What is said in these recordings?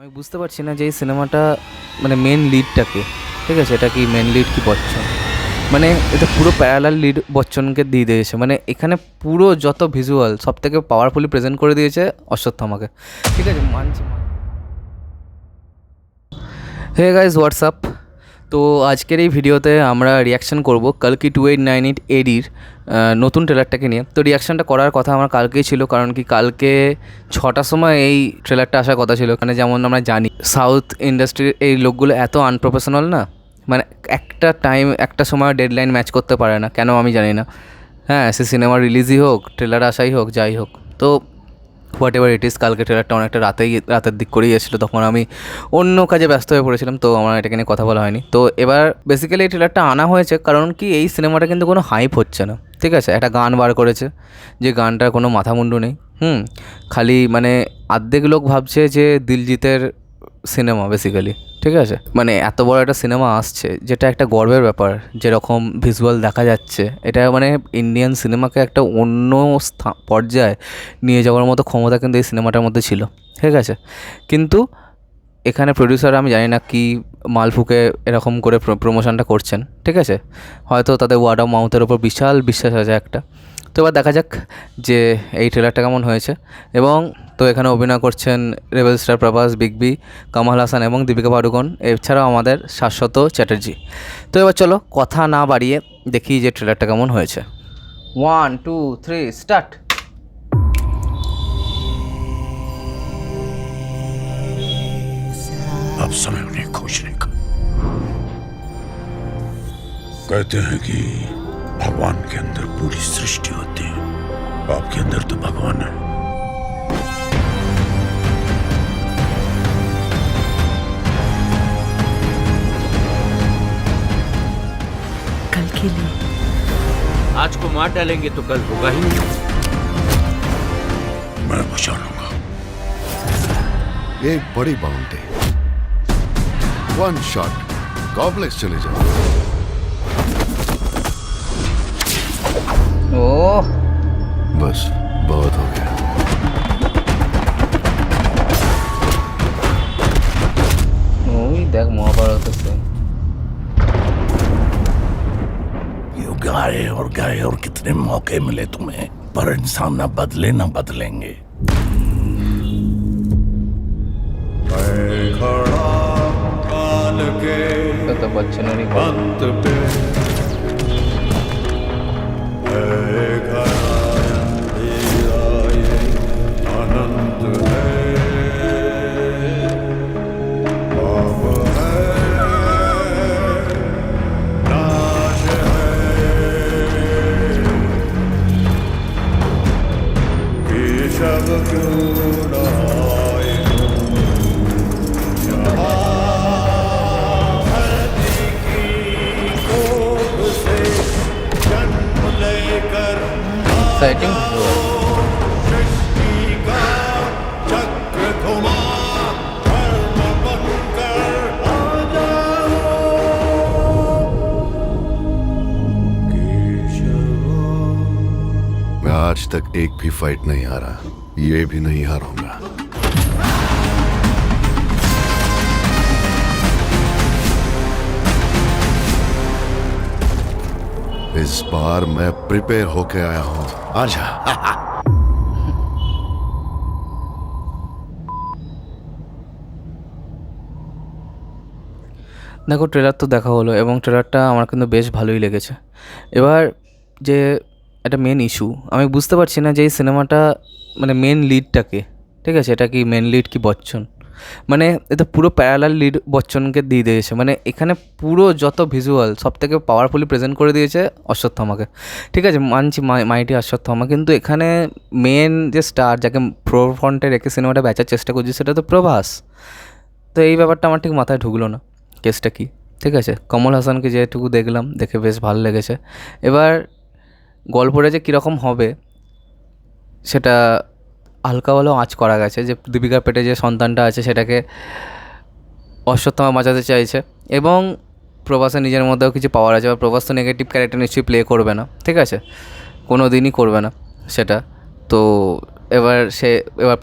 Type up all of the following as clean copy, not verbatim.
আমি বুঝতে পারছি না যে এই সিনেমাটা মানে মেন লিডটাকে, ঠিক আছে, এটা কি মেন লিড কি বচ্চন, মানে এটা পুরো প্যারালাল লিড বচ্চনকে দিয়ে দিয়েছে, মানে এখানে পুরো যত ভিজুয়াল সব থেকে পাওয়ারফুলি প্রেজেন্ট করে দিয়েছে অশ্বত্থামাকে, ঠিক আছে, মানছি। Hey guys what's up. তো আজকের এই ভিডিওতে আমরা রিয়াকশান করব কালকি 2898 এডির নতুন ট্রেলারটাকে নিয়ে। তো রিয়াকশানটা করার কথা আমার কালকেই ছিল, কারণ কি কালকে 6টার সময় এই ট্রেলারটা আসার কথা ছিল। মানে যেমন আমরা জানি সাউথ ইন্ডাস্ট্রির এই লোকগুলো এত আনপ্রফেশনাল না, মানে একটা সময় ডেডলাইন ম্যাচ করতে পারে না, কেন আমি জানি না। হ্যাঁ, সে সিনেমা রিলিজই হোক, ট্রেলার আসাই হোক, যাই হোক। তো হোয়াট এভার ইট ইস, কালকে ট্রেলারটা অনেকটা রাতের দিক করেই এসেছিলো, তখন আমি অন্য কাজে ব্যস্ত হয়ে পড়েছিলাম, তো আমার এটাকে নিয়ে কথা বলা হয়নি। তো এবার বেসিক্যালি এই ট্রেলারটা আনা হয়েছে কারণ কি এই সিনেমাটা কিন্তু কোনো হাইপ হচ্ছে না, ঠিক আছে। একটা গান বার করেছে, যে গানটার কোনো মাথা মুন্ডু নেই, খালি মানে অর্ধেক লোক ভাবছে যে দিলজিতের সিনেমা বেসিক্যালি, ঠিক আছে। মানে এত বড় একটা সিনেমা আসছে, যেটা একটা গর্বের ব্যাপার, যেরকম ভিজুয়াল দেখা যাচ্ছে, এটা মানে ইন্ডিয়ান সিনেমাকে একটা অন্য পর্যায়ে নিয়ে যাওয়ার মতো ক্ষমতা কিন্তু এই সিনেমাটার মধ্যে ছিল, ঠিক আছে। কিন্তু এখানে প্রডিউসার আমি জানি না কি মাল ফুকে এরকম করে প্রমোশনটা করছেন, ঠিক আছে। হয়তো তাদের ওয়ার্ড অফ মাউথের ওপর বিশাল বিশ্বাস আছে একটা। তো এবার দেখা যাক যে এই ট্রেলারটা কেমন হয়েছে। এবং তো এখানে অভিনয় করছেন rebel star Prabhas, big B, Kamal Haasan এবং দীপিকা পাডুকোন, এছাড়াও আমাদের শাশ্বত চ্যাটার্জি। তো এবার চলো কথা না বাড়িয়ে দেখি যে ট্রেলারটা কেমন হয়েছে। 1 2 3 স্টার্ট। अब समय उन्हें खोजने का। कहते हैं कि भगवान के अंदर पूरी सृष्टि होती है, आपके अंदर तो भगवान है। कल के लिए आज को मार डालेंगे तो कल होगा ही नहीं। मैं बचा लूंगा। एक बड़ी बाउंड्री, वन शॉट, कॉम्प्लेक्स चले जाओ। ओह बस बहुत हो गया। ওই দেখ মহাভারতের সেম। यूं गाए और कितने मौके मिले तुम्हें, पर इंसान ना बदले ना बदलेंगे। তো বচ্চনেরই কথা। एक्साइटिंग मैं आज तक एक भी फाइट नहीं हारा, ये भी नहीं हारूंगा। इस बार मैं प्रिपेयर होके आया हूं। आजा। দেখো ট্রেলার তো দেখা হলো এবং ট্রেলারটা আমার কিন্তু বেশ ভালোই লেগেছে। এবার যে একটা মেন ইস্যু, আমি বুঝতে পারছি না যে এই সিনেমাটা মানে মেন লিডটাকে, ঠিক আছে, এটা কি মেন লিড কি বচ্চন, মানে এটা পুরো প্যারালাল লিড বচ্চনকে দিয়ে দিয়েছে, মানে এখানে পুরো যত ভিজুয়াল সব থেকে পাওয়ারফুলি প্রেজেন্ট করে দিয়েছে অশ্বত্থামাকে, ঠিক আছে, মানছি মাইটি অশ্বত্থামা। কিন্তু এখানে মেন যে স্টার, যাকে ফ্রন্টে রেখে সিনেমাটা বেচার চেষ্টা করছে, সেটা তো প্রভাস। তো এই ব্যাপারটা আমার ঠিক মাথায় ঢুকলো না, কেসটা কী, ঠিক আছে। কমল হাসানকে যেটুকু দেখলাম, দেখে বেশ ভালো লেগেছে। এবার গল্পটা যে কীরকম হবে সেটা হালকা হলেও আঁচ করা গেছে, যে দীপিকার পেটে যে সন্তানটা আছে সেটাকে অশ্বত্থামা বাঁচাতে চাইছে, এবং প্রভাসের নিজের মধ্যেও কিছু পাওয়ার আছে। বা প্রভাস তো নেগেটিভ ক্যারেক্টার নিশ্চয়ই প্লে করবে না, ঠিক আছে, কোনো দিনই করবে না সেটা। তো এবার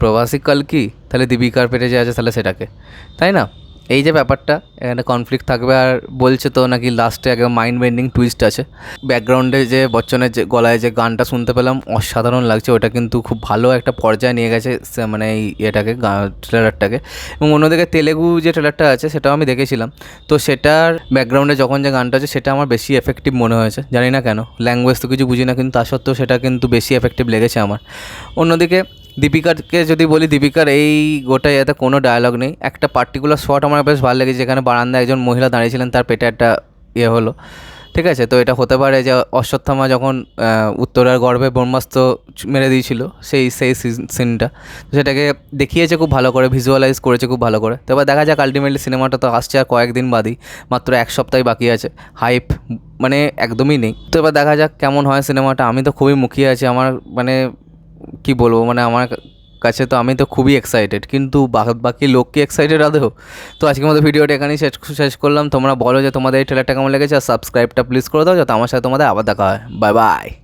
প্রভাসই কালকি, তাহলে দীপিকার পেটে যে আছে তাহলে সেটাকে, তাই না? এই যে ব্যাপারটা, এখানে কনফ্লিক্ট থাকবে। আর বলছে তো নাকি লাস্টে একদম মাইন্ড বেন্ডিং টুইস্ট আছে। ব্যাকগ্রাউন্ডে যে বচ্চনের যে গলায় যে গানটা শুনতে পেলাম অসাধারণ লাগছে, ওটা কিন্তু খুব ভালো একটা পর্যায়ে নিয়ে গেছে মানে এই এটাকে ট্রেলারটাকে। এবং অন্যদিকে তেলেগু যে ট্রেলারটা আছে সেটাও আমি দেখেছিলাম, তো সেটার ব্যাকগ্রাউন্ডে যখন যে গানটা আছে সেটা আমার বেশি এফেক্টিভ মনে হয়েছে, জানি না কেন, ল্যাঙ্গুয়েজ তো কিছু বুঝি না, কিন্তু তা সত্ত্বেও সেটা কিন্তু বেশি এফেক্টিভ লেগেছে আমার। অন্যদিকে দীপিকাকে যদি বলি, দীপিকার এই গোটায় এতে কোনো ডায়লগ নেই। একটা পার্টিকুলার শট আমার বেশ ভালো লেগেছে, যেখানে বারান্দায় একজন মহিলা দাঁড়িয়েছিলেন, তার পেটে একটা হলো, ঠিক আছে? তো এটা হতে পারে যে অশ্বত্থামা যখন উত্তরার গর্ভে ব্রহ্মাস্ত্র মেরে দিয়েছিল সেই সিনটা, সেটাকে দেখিয়েছে খুব ভালো করে, ভিজুয়ালাইজ করেছে খুব ভালো করে। তো এবার দেখা যাক, আলটিমেটলি সিনেমাটা তো আসছে আর কয়েকদিন বাদই, মাত্র 1 সপ্তাহই বাকি আছে। হাইপ মানে একদমই নেই। তো এবার দেখা যাক কেমন হয় সিনেমাটা। আমি তো খুবই মুখিয়ে আছি, আমার মানে কি বলবো, মানে আমার কাছে তো আমি তো খুবই এক্সাইটেড, কিন্তু বাকি লোক কি এক্সাইটেড আদৌ? তো আজকের মতো ভিডিওটা এখানেই শেষ করলাম। তোমরা বলো যে তোমাদের এই ট্রেলারটা কেমন লেগেছে, আর সাবস্ক্রাইবটা প্লিজ করে দাও যাতে আমার সাথে তোমাদের আবার দেখা হয়। Bye bye.